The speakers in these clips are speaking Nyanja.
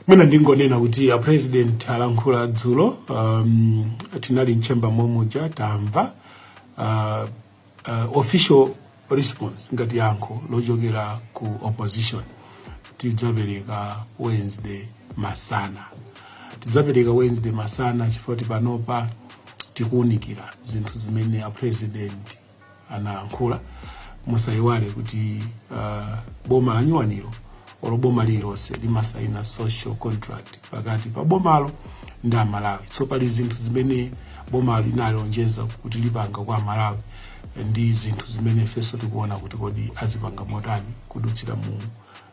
Mwina ndingonena kuti a president alankhula dzulo tinali mchemba momuja tamva official response ngati yankho lochokera ku opposition tidzapereka Wednesday masana chifukwa panopa tikuunikira zinthu zimene a president anayankhula. Musayiwale kuti boma la nyuwaniro olo boma lilonse limasaina social contract pakati pa bomalo ndi Malawi. So pali zinthu zimene boma linalonjeza kuti lipanga kwa Malawi ndi zinthu zimene feso tikuona kuti kodi azipanga motani kudutsira mu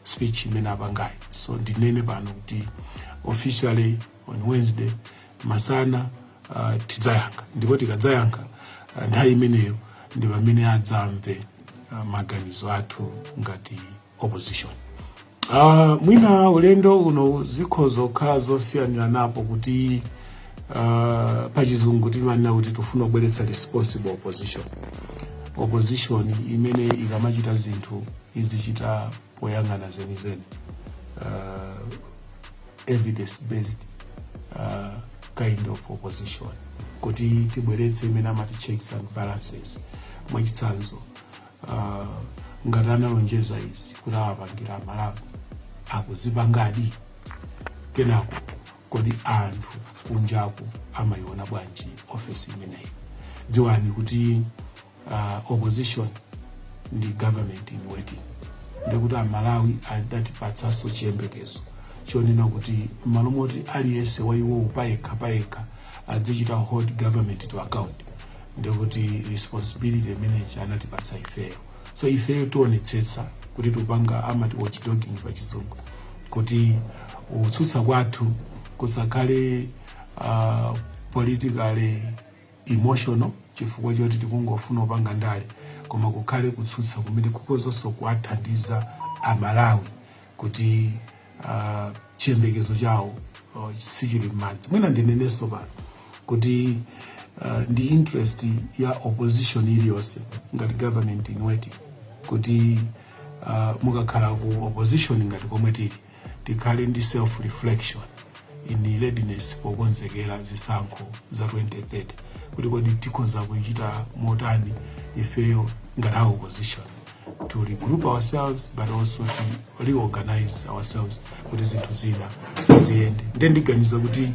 speech imene apangayi. So ndinene pano kuti officially on Wednesday masana tidzayankha, ndipo tikadzayankha nthawi imeneyo ndi pamene adzamve maganizo athu ngati opposition. Mwina ulendo uno zikhoza kukhala zosiyanira napo kuti pachizungu timanena kuti tifuna kubweretsa responsible opposition imene ikamachita zinthu izichita poyang'ana zenizeni, evidence based kind of opposition, kuti tibweretse imene amati checks and balances. Mwachitsanzo ngati analonjeza izi kuti awapangira Malawi akuzipangadi, kenako kodi anthu kunjaku amayiona bwanji office imeneyi? Dziwani kuti opposition ndi government in waiting, ndikuti Malawi adatipatsanso chiyembekezo chonena kuti malo moti aliyense wa iwo payekha azichita hold government to account, ndikuti responsibility imene anatipatsa ifeyo. So ifeyo tionetsetsa kuti tupanga amati watchdogging pachizungu, kuti utsutsa kwathu kusakhale politically emotional chifukwa choti tikungofuna upanga ndale, koma kukhale kutsutsa kumene kukozonso kuwathandiza Amalawi kuti chiyembekezo chawo sichili m'madzi. Mwina ndinenenso pano kuti ndi interest ya opposition iliyonse ngati government in waiting kuti mukakhala ku opposition ngati komwe tikhale ndi self reflection in readiness pokonzekera zisankho za 2030, kuti kodi tikhoza kuchita motani ifeyo ngati opposition to regroup ourselves but also to reorganize ourselves kuti zinthu zina ziyende. Ndiganiza kuti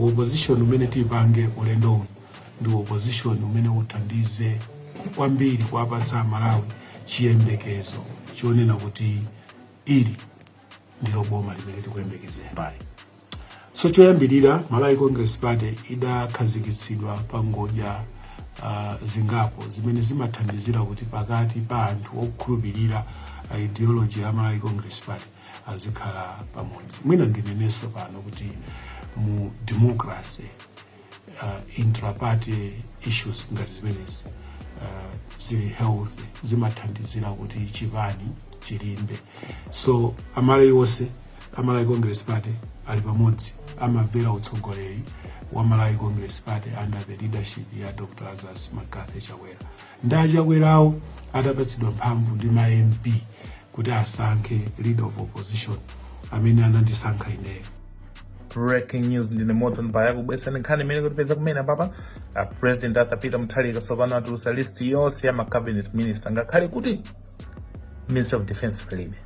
opposition umene tipange ulendo uno ndi opposition umene uthandize kwambiri kuwapatsa Malawi chiyembekezo chonena kuti ili ndilo boma limene tikuyembekezera. So choyambirira Malawi Congress Party idakhazikitsidwa pa ngodya zingapo zimene zimathandizira kuti pakati pa anthu okhulupirira ideology ya Malawi Congress Party azikhala pamodzi. Mwina ndinenenso pano kuti mu democracy intra-party issues ngati zimenezi zili healthy, zimathandizira kuti chipani chilimbe. So Malawi Congress Party ali pamodzi, amamvera utsogoleri wa Malawi Congress Party under the leadership ya Dr. Lazarus Makathi Chakwera. Ndachakwerawo adapatsidwa mphamvu ndi ma MP kuti asankhe leader of opposition amene anandisankha ineyo. Breaking news ndine moto mbaya kubwesa nkhani imene kutipeza kumene papa President atapita Mutharika tsopano atulutsa list yonse ya ma cabinet minister, ngakhale kuti Minister of Defense palibe.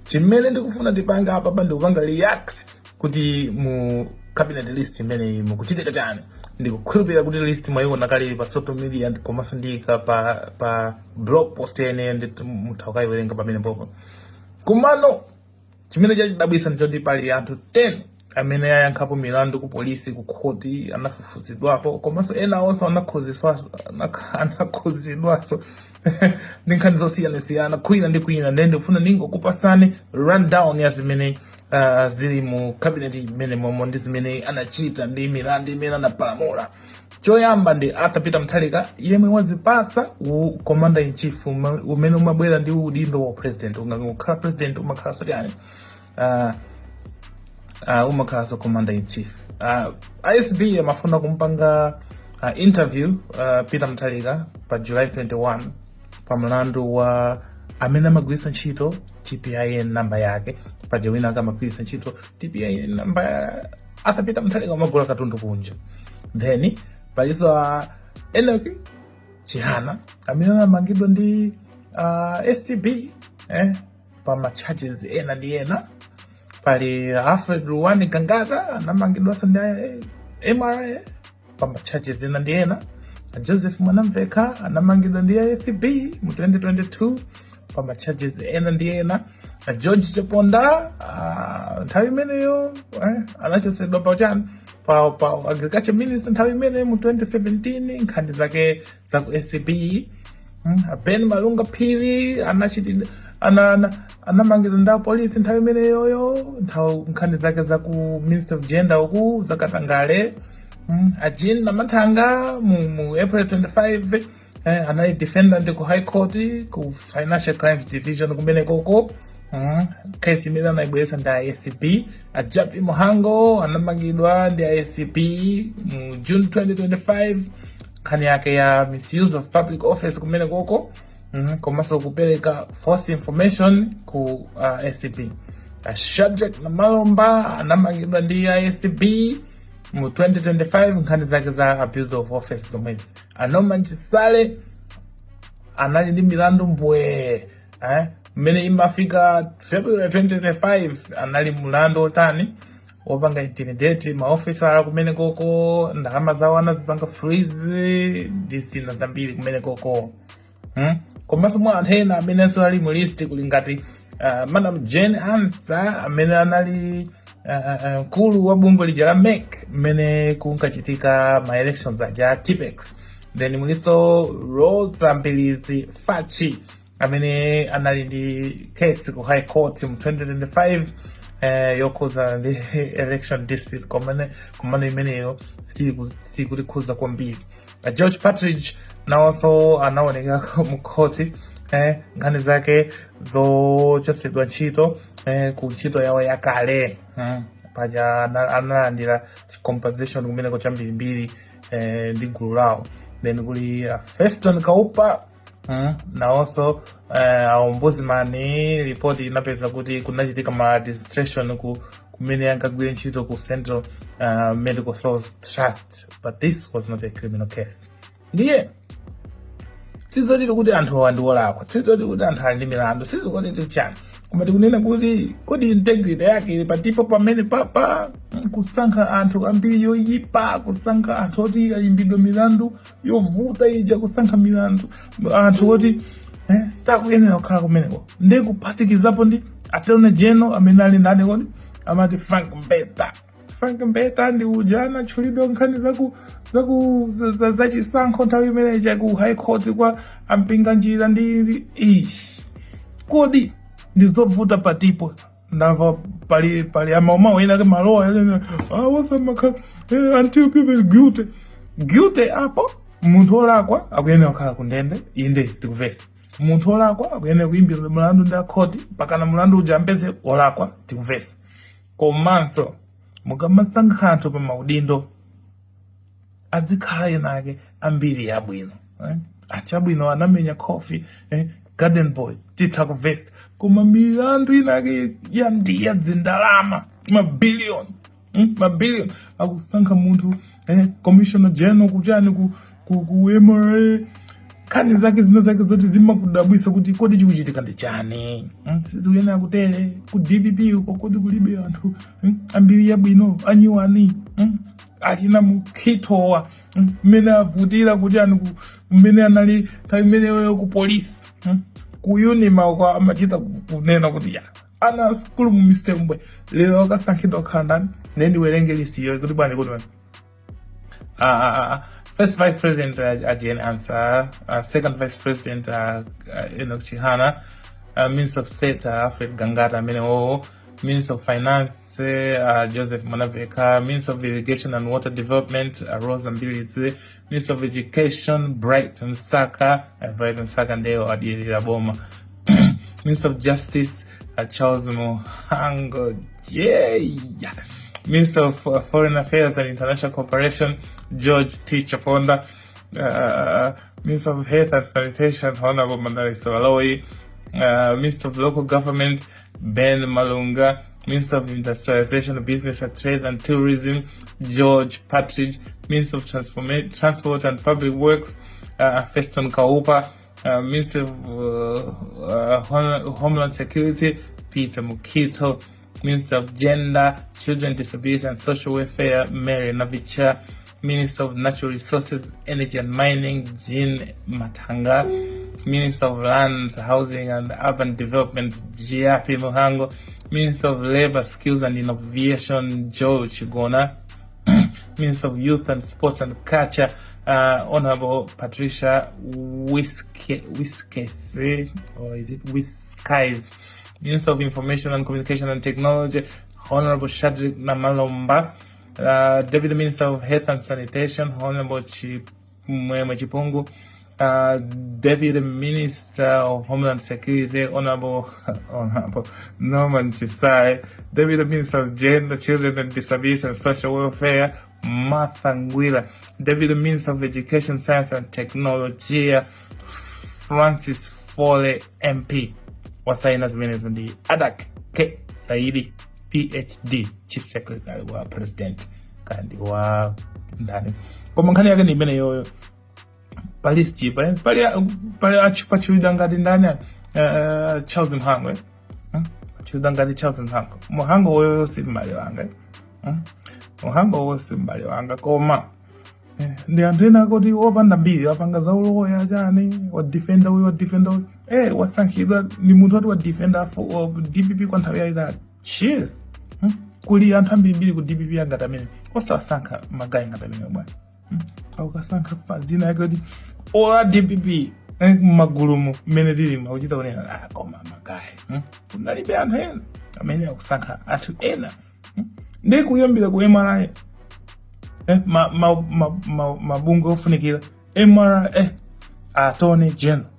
Chimene ndikufuna tipanga apa ndikupanga react kuti mu cabinet list imene mukuchitika chani, ndikukhulupirira kuti list mwayiona kale pa social media komanso ndika pa blog post ene ndi muthaukayiwerenga pamene popo. Kumano chimene chadabwitsa ndichoti pali anthu 10 amene ayankhapo milandu ku polisi ku khoti anafufuzidwapo, komanso ena onse anakhuzidwaso ndi nkhani zosiyana kwina ndi kwina. Ndikufuna ndingokupasani rundown ya zimene zili mu cabinet imene momwe ndi zimene anachita ndi milandu imene anapalamula. Choyamba ndi atapita Mutharika yemwe wazipasa commander in chief umene umabwera ndi udindo wa president. Ungakhala president umakhala sotani umakhala so commander in chief. ISB amafuna kumpanga interview Peter Mutharika pa July 21 pa mlandu wa amene amagwiritsa ntchito TPIN namba yake paja wina akamagwiritsa ntchito TPIN namba athapita Mutharika umagula katundu kunja. Then paliso Enoki Chihana amene anamangidwa ndi SCB pa ma charges ena ndi ena. Pali Alfred Ruwani Gangata anamangidwa ndi MRA pa ma charges ena ndi ena. Joseph Mwanamveka anamangidwa ndi SCB mu 2022 pa ma charges ena ndi ena. George Chaponda nthawi imeneyo anachosedwa pa agriculture minister nthawi imene mu 2017 nkhani zake za ku SCB. Ben Malunga Phiri anamangidwa ndi police nthawi imeneyoyo nkhani zake za ku Minister of Gender uku zakatangale. Ajin Namathanga mu April 25 anali defendant ku High Court ku Financial Crimes Division kumene koko. Kesi imene anaibwesa ndi SCP. Ajapi Mohango anamangidwa ndi SCP mu June 2025 nkhani yake ya misuse of public office kumene koko. Komanso kupereka false information ku SCP. Shadrack Namalomba anamangidwa ndi SCP mu 2025 nkhani zake za abuse of office zomwezi. Anoma Nchisale anali ndi milandu mbwe mmene imafika February 2025 anali mulandu otani wopanga intimidate maofisa kumene koko, ndalama zawo anazipanga freeze ndi zina zambiri kumene koko. Komanso mwa anthu ena amenenso ali mu list kuli ngati Madam Jane Ansa amene anali Akulu wa bungwe lija la MEC mmene kunkachitika ma elections aja Simplex. Then muliso Rosa Mbilizi Fachi amene anali ndi case ku High Court mu 2025 yokhuza ndi election dispute kumene imeneyo sikulikhuza kwambiri. George Partridge nawonso anaoneka mu court nkhani zake zochosedwa ntchito ku ntchito yawo yakale. Paja analandira compensation kumeneko chambirimbiri ndi gulu lawo. Then kuli Feston Kaupa nawonso ombudsman report inapeza kuti kunachitika ma administration kumene ankagwira ntchito ku Central Medical Source Trust, but this was not a criminal case. Ndiye sizoti kuti anthu andiolakwa, sizoti kuti anthu ali ndi milandu, sizoti chani, koma tikunena kuti kodi integrity yake patipo pamene papa kusankha anthu ambiri yoyipa, kusankha anthu oti ayimbidwe milandu yovuta ija, kusankha milandu anthu oti sakuyenera kukhala kumeneko. Ndi kuphatikizapo ndi Attorney General amene ali ndani kodi amati Frank Mbeta. Frank Mbeta ndi uja anatchulidwa nkhani za chisankho nthawi imene ija ku High Court kwa ampinga njira ndi kodi ndi zovuta patipo. Ndamva pali amauma wina ke malowa wasamaka until people guilty apo munthu olakwa akuyenera kukhala ku ndende. Inde tikuvesa munthu olakwa akuyenera kuyimbidwa mulandu ndi akhoti pakana mulandu uja ampeze olakwa tikuvesa. Komanso mukamasankha anthu pa maudindo azikhala yenake ambiri yabwino. Achabwino anamenya coffee Garden Boy titakuvesa, koma milandu inake yandiya zindalama mabilion akusankha munthu Commissioner General kuchani ku MRA nkhani zake zina zake zoti zimakudabwisa kuti kodi chikuchitika ndi chani. Sizikuyenera kutere ku DPP uko kodi kulibe anthu ambiri yabwino anyiwani achina mukhitowa mmene avutira kuchani mmene anali nthawi imeneyo ku polisi ku Unima kwa amachita kunena kuti ana skulu mu Misembwe lero akasankhidwa kukhala ndani. Then werenge list iyo kuti bwana kuti First Vice President Jane Ansa, Second Vice President Enoch Chihana, Minister of State Alfred Gangata amene Minister of Finance Joseph Mwanamveka, Minister of Irrigation and Water Development Rosa Mbilizi, Minister of Education Brighton Saka ndeo adiyelera boma. Minister of Justice Charles Muhango Minister of Foreign Affairs and International Cooperation George T. Chaponda, Minister of Health and Sanitation Honorable Mandari Sawaloi, Minister of Local Government, Ben Malunga, Minister of Industrialization, Business and Trade and Tourism, George Partridge, Minister of Transport and Public Works, Feston Kaupa, Minister of Homeland Security, Peter Mukito, Minister of Gender, Children, Disability and Social Welfare, Mary Navicha, Minister of Natural Resources, Energy and Mining, Jean Matanga, Minister of Lands, Housing and Urban Development, Giapi Muhango, Minister of Labor, Skills and Innovation, Joe Chigona, Minister of Youth and Sports and Culture, Honorable Patricia Wiskese, or is it Wiskies, Minister of Information and Communication and Technology, Honorable Shadrick Namalomba, Deputy Minister of Health and Sanitation, Honorable Chimwemwe Chipungu, Deputy Minister of Homeland Security, Honorable Norman Chisai, Deputy Minister of Gender, Children and Disability and Social Welfare, Martha Ngwila, Deputy Minister of Education, Science and Technology, Francis Foley, MP. Wasaina zimenezi ndi Adak K. Saidi, PhD, Chief Secretary wa President kandi wa ndani. Kwa nkhani yake ni mene yoyo palisti pali achipachulida ngati ndani Charles Mhango achulida ngati Charles Mhango Mhango woyo si mbali wanga Mhango woyo si mbali wanga koma ndi anthu ena kuti opanda mbiri apanga za uloya chani wa defender wasankhidwa ni munthu ati wa defender for DPP kwa nthawi yayitali. Cheers. Kuli anthu ambiri ku DPP angati amene osawasankha magayi ngati amene bwana. Aukasankha pa dzina yake kuti owa DPP magulumu mmene tili mauchita kunena koma magayi. Kunalibe anthu ena amene akusankha anthu ena. Ndi kuyambira ku MRI mabungo ofunikira MRI Attorney General,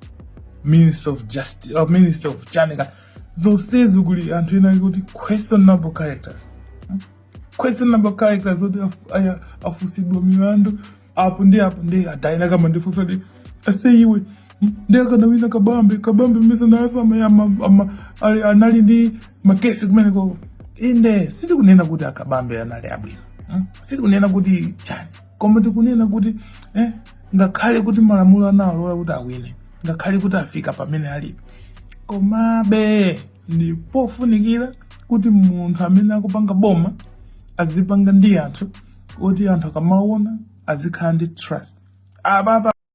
Minister of Justice or Minister of Janika, zonsezi kuli anthu ena kuti questionable characters kuti afusidwa milandu apo ndi adayina kama ndifusa di aseyiwe ndi akadawina kabambe misa nasama anali ndi makesi kumene ko inde siti kunena kuti akabambe anali abwino siti kunena kuti chani koma tikunena kuti ngakhale kuti malamulo analola kuti awine ngakhale kuti afika pamene alipo komabe ndi pofunikira kuti munthu amene akupanga boma azipanga ndi anthu kuti anthu akamaona azikhala ndi trust.